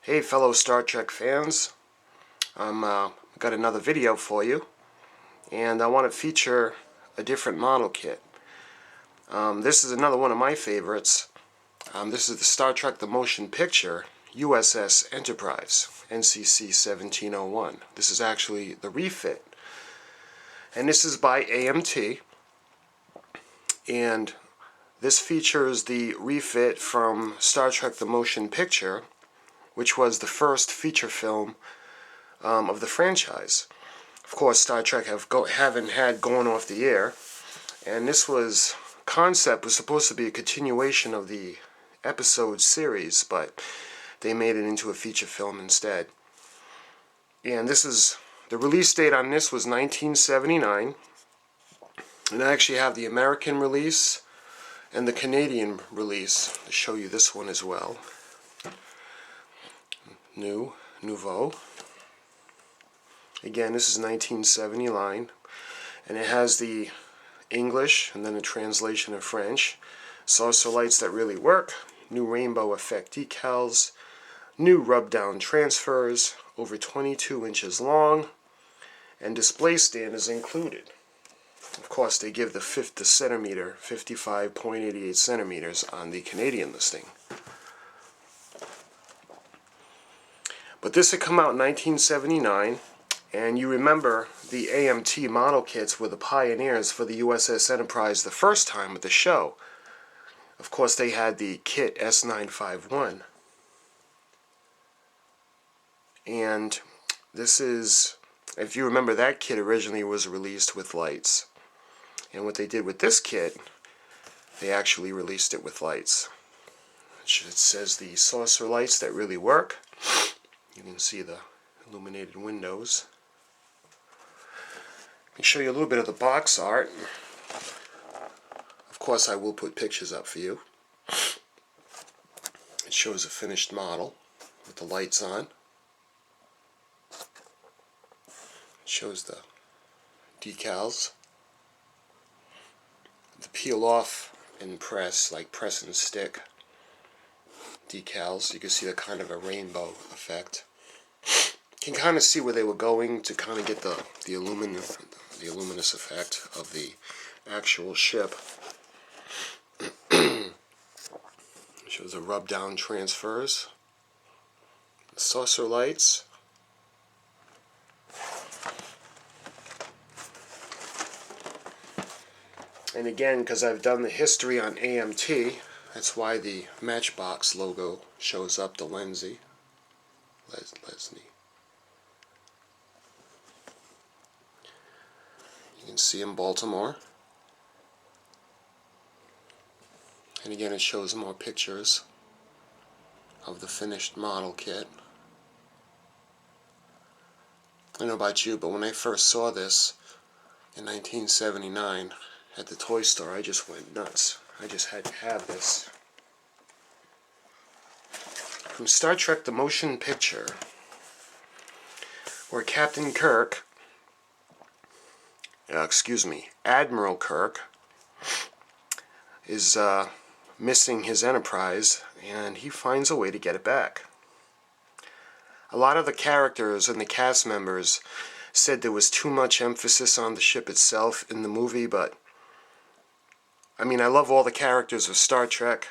Hey fellow Star Trek fans, got another video for you, and I want to feature a different model kit. This is another one of my favorites. This is the Star Trek The Motion Picture USS Enterprise, NCC 1701. This is actually the refit, and this is by AMT, and this features the refit from Star Trek The Motion Picture, which was the first feature film of the franchise. Of course, Star Trek haven't had gone off the air, and this concept was supposed to be a continuation of the episode series, but they made it into a feature film instead. And the release date on this was 1979, and I actually have the American release and the Canadian release. I'll show you this one as well. Nouveau. Again, this is 1979, and it has the English and then a translation of French. Saucer lights that really work, new rainbow effect decals, new rub-down transfers, over 22 inches long, and display stand is included. Of course, they give the centimeter, 55.88 centimeters on the Canadian listing. But this had come out in 1979, and you remember the AMT model kits were the pioneers for the USS Enterprise the first time with the show. Of course, they had the kit S951. And this is, if you remember, that kit originally was released with lights. And what they did with this kit, they actually released it with lights. It says the saucer lights that really work. You can see the illuminated windows. Let me show you a little bit of the box art. Of course, I will put pictures up for you. It shows a finished model with the lights on. It shows the decals. The peel off and press, like press and stick decals. You can see the kind of a rainbow effect. You can kind of see where they were going to kind of get the luminous effect of the actual ship. It shows the rub down transfers, the saucer lights, and again, because I've done the history on AMT, that's why the Matchbox logo shows up, the Leslie. You can see in Baltimore. And again, it shows more pictures of the finished model kit. I don't know about you, but when I first saw this in 1979 at the toy store, I just went nuts. I just had to have this. From Star Trek The Motion Picture, where Captain Kirk, Admiral Kirk, is missing his Enterprise, and he finds a way to get it back. A lot of the characters and the cast members said there was too much emphasis on the ship itself in the movie, but I mean, I love all the characters of Star Trek,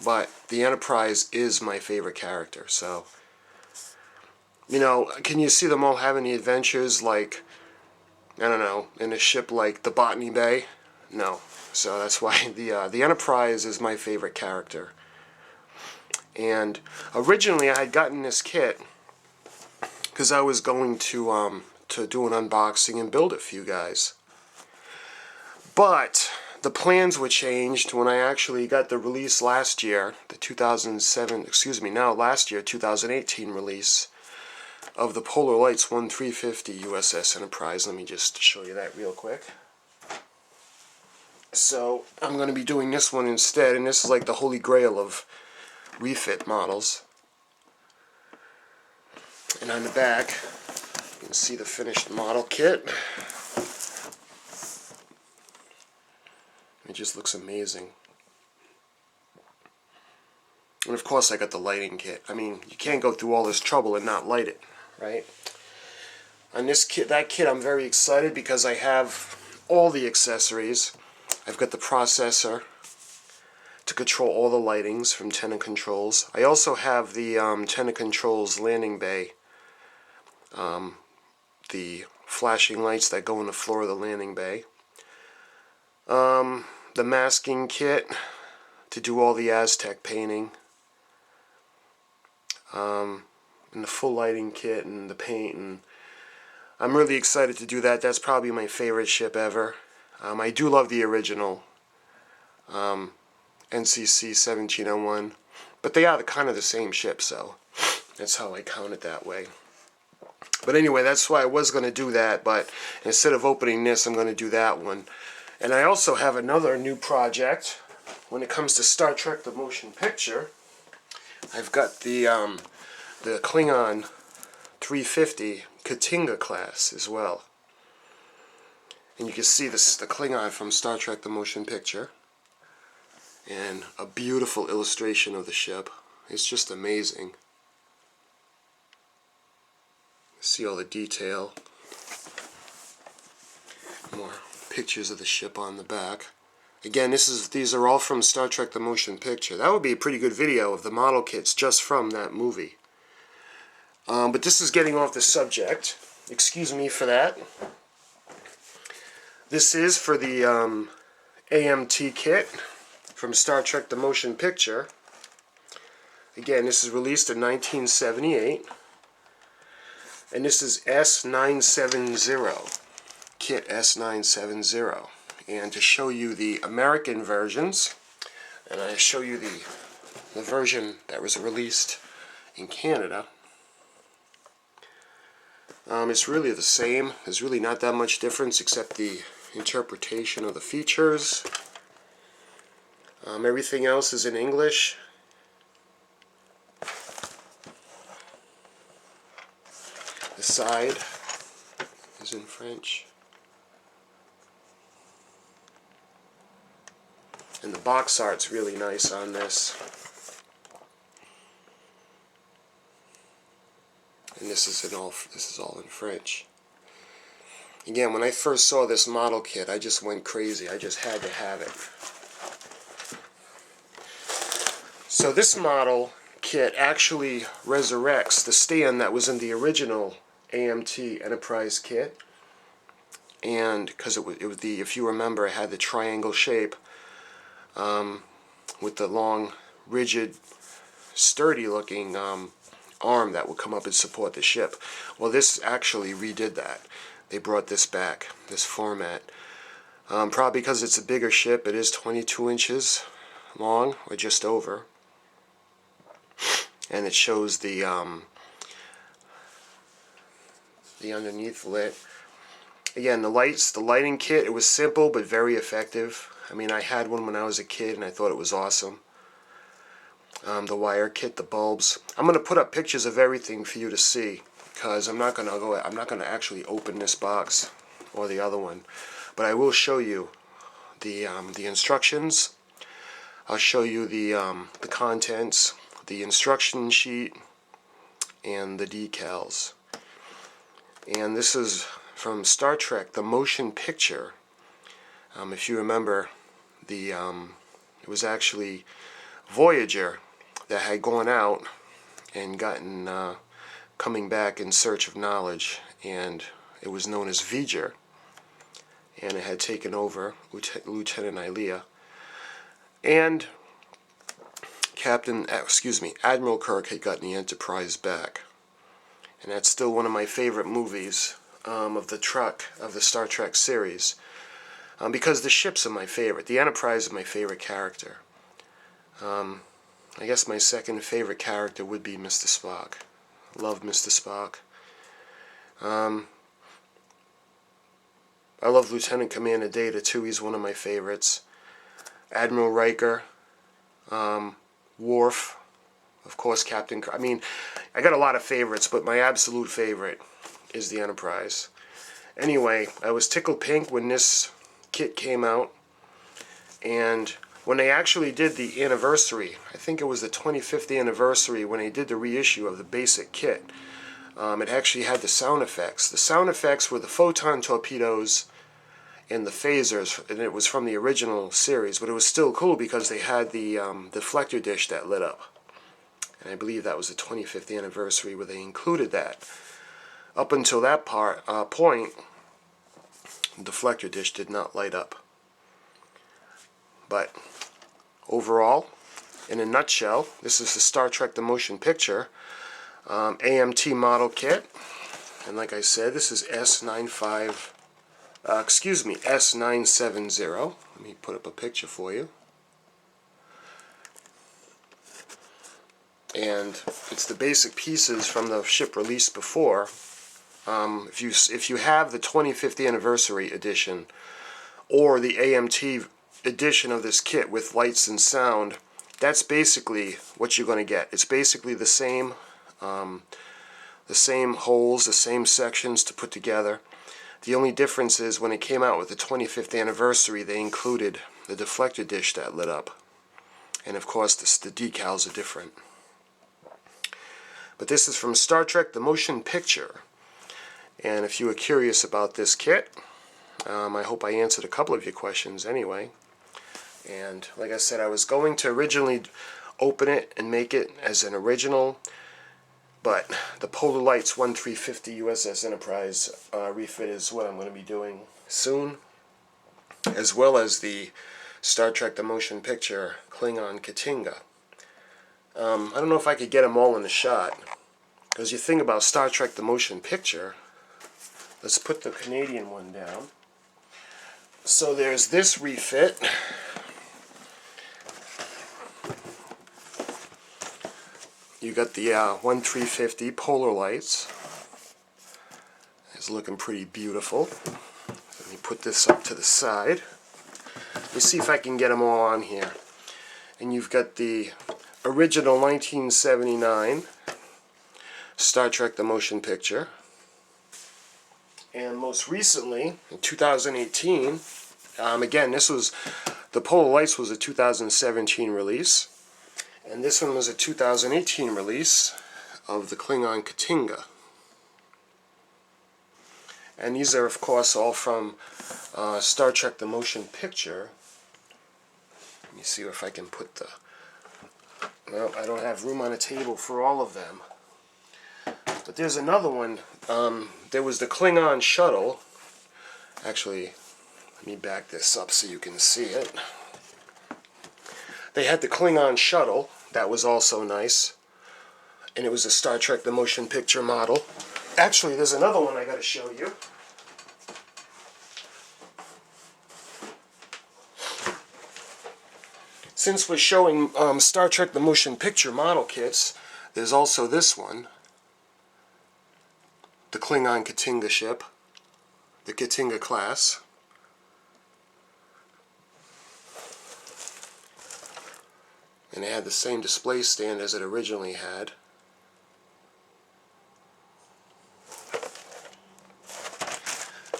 but the Enterprise is my favorite character. So, you know, can you see them all having the adventures like, I don't know, in a ship like the Botany Bay? No. So that's why the Enterprise is my favorite character. And originally I had gotten this kit because I was going to do an unboxing and build it for you guys. But the plans were changed when I actually got the release last year, the 2018 release of the Polar Lights 1350 USS Enterprise. Let me just show you that real quick. So I'm going to be doing this one instead, and this is like the holy grail of refit models. And on the back, you can see the finished model kit. It just looks amazing. And of course I got the lighting kit. I mean, you can't go through all this trouble and not light it, right? On this kit, that kit, I'm very excited because I have all the accessories. I've got the processor to control all the lightings from Tenor Controls. I also have the Tenor Controls landing bay, the flashing lights that go on the floor of the landing bay. The masking kit to do all the Aztec painting. And the full lighting kit and the paint, and I'm really excited to do that. That's probably my favorite ship ever. I do love the original NCC 1701, but they are kind of the same ship, so that's how I count it that way. But anyway, that's why I was going to do that, but instead of opening this, I'm going to do that one. And I also have another new project when it comes to Star Trek the Motion Picture. I've got the Klingon 350 Katinga class as well. And you can see this, the Klingon from Star Trek the Motion Picture. And a beautiful illustration of the ship. It's just amazing. See all the detail. More pictures of the ship on the back. Again, these are all from Star Trek the Motion Picture. That would be a pretty good video of the model kits just from that movie. But this is getting off the subject. Excuse me for that. This is for the AMT kit from Star Trek the Motion Picture. Again, this is released in 1978. And this is S970. Kit S970. And to show you the American versions, and I show you the version that was released in Canada, it's really the same. There's really not that much difference except the interpretation of the features. Everything else is in English. The side is in French. And the box art's really nice on this. And this is all in French. Again, when I first saw this model kit, I just went crazy. I just had to have it. So this model kit actually resurrects the stand that was in the original AMT Enterprise kit. And because it was the, if you remember, it had the triangle shape with the long, rigid, sturdy-looking arm that would come up and support the ship. Well, this actually redid that. They brought this back, this format. Probably because it's a bigger ship. It is 22 inches long, or just over. And it shows the underneath lit. Again, the lights, the lighting kit, it was simple but very effective. I mean, I had one when I was a kid and I thought it was awesome. The wire kit, the bulbs. I'm going to put up pictures of everything for you to see, because I'm not going to actually open this box or the other one, but I will show you the instructions. I'll show you the contents, the instruction sheet, and the decals. And this is from Star Trek the Motion Picture. If you remember, it was actually Voyager that had gone out and gotten coming back in search of knowledge, and it was known as V'ger, and it had taken over Lieutenant Ilea, and Admiral Kirk had gotten the Enterprise back. And that's still one of my favorite movies of the Star Trek series, because the ships are my favorite. The Enterprise is my favorite character. I guess my second favorite character would be Mr. Spock. Love Mr. Spock. I love Lieutenant Commander Data too. He's one of my favorites. Admiral Riker, Worf, of course Captain Kirk. I mean, I got a lot of favorites, but my absolute favorite is the Enterprise. Anyway, I was tickled pink when this kit came out, and when they actually did the anniversary, I think it was the 25th anniversary when they did the reissue of the basic kit, it actually had the sound effects. The sound effects were the photon torpedoes and the phasers, and it was from the original series, but it was still cool because they had the deflector dish that lit up. And I believe that was the 25th anniversary where they included that. Up until that point, the deflector dish did not light up. But overall, in a nutshell, this is the Star Trek The Motion Picture AMT model kit. And like I said, this is S970. Let me put up a picture for you. And it's the basic pieces from the ship released before. If you have the 25th anniversary edition or the AMT edition of this kit with lights and sound, that's basically what you're going to get. It's basically the same holes, the same sections to put together. The only difference is when it came out with the 25th anniversary, they included the deflector dish that lit up. And of course, the decals are different. But this is from Star Trek The Motion Picture. And if you were curious about this kit, I hope I answered a couple of your questions anyway. And like I said, I was going to originally open it and make it as an original, but the Polar Lights 1350 USS Enterprise refit is what I'm going to be doing soon, as well as the Star Trek The Motion Picture Klingon Katinga. I don't know if I could get them all in the shot, because you think about Star Trek The Motion Picture. Let's put the Canadian one down. So there's this refit. You got the 1350 Polar Lights. It's looking pretty beautiful. Let me put this up to the side. Let me see if I can get them all on here. And you've got the original 1979 Star Trek The Motion Picture. And most recently, in 2018, again, this was, the Polar Lights was a 2017 release. And this one was a 2018 release of the Klingon Katinga. And these are, of course, all from Star Trek The Motion Picture. Let me see if I can put the... Well, I don't have room on a table for all of them. But there's another one. There was the Klingon Shuttle. Actually, let me back this up so you can see it. They had the Klingon Shuttle. That was also nice. And it was a Star Trek The Motion Picture model. Actually, there's another one I got to show you. Since we're showing Star Trek The Motion Picture model kits, there's also this one. The Klingon Katinga ship. The Katinga class. And it had the same display stand as it originally had.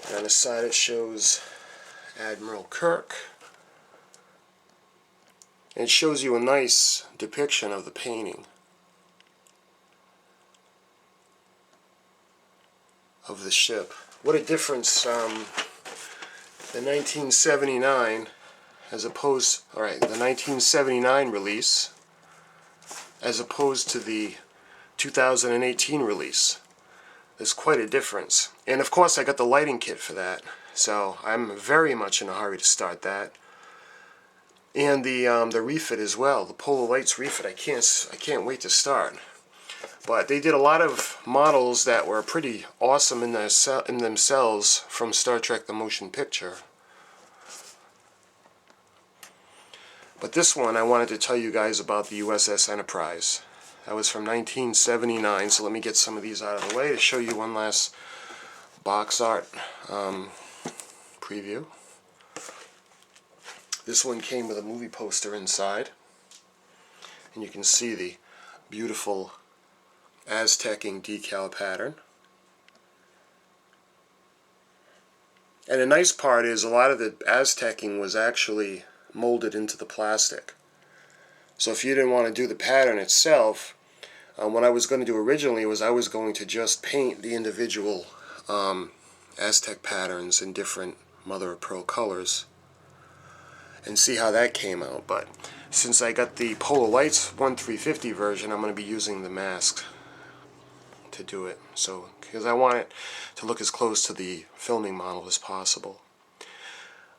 And on the side it shows Admiral Kirk. And it shows you a nice depiction of the painting of the ship. What a difference the 1979 as opposed, alright, the 1979 release as opposed to the 2018 release. There's quite a difference. And of course I got the lighting kit for that, so I'm very much in a hurry to start that. And the refit as well, the Polar Lights refit. I can't wait to start. But they did a lot of models that were pretty awesome in themselves from Star Trek The Motion Picture. But this one I wanted to tell you guys about the USS Enterprise. That was from 1979, so let me get some of these out of the way to show you one last box art preview. This one came with a movie poster inside, and you can see the beautiful Aztecing decal pattern. And the nice part is a lot of the Aztecing was actually molded into the plastic. So if you didn't want to do the pattern itself, what I was going to do originally was I was going to just paint the individual Aztec patterns in different mother of pearl colors and see how that came out. But since I got the Polar Lights 1350 version, I'm going to be using the mask to do it. So, because I want it to look as close to the filming model as possible.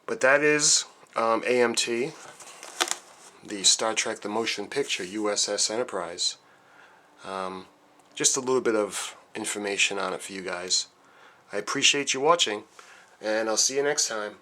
But that is AMT, the Star Trek The Motion Picture USS Enterprise. Just a little bit of information on it for you guys. I appreciate you watching, and I'll see you next time.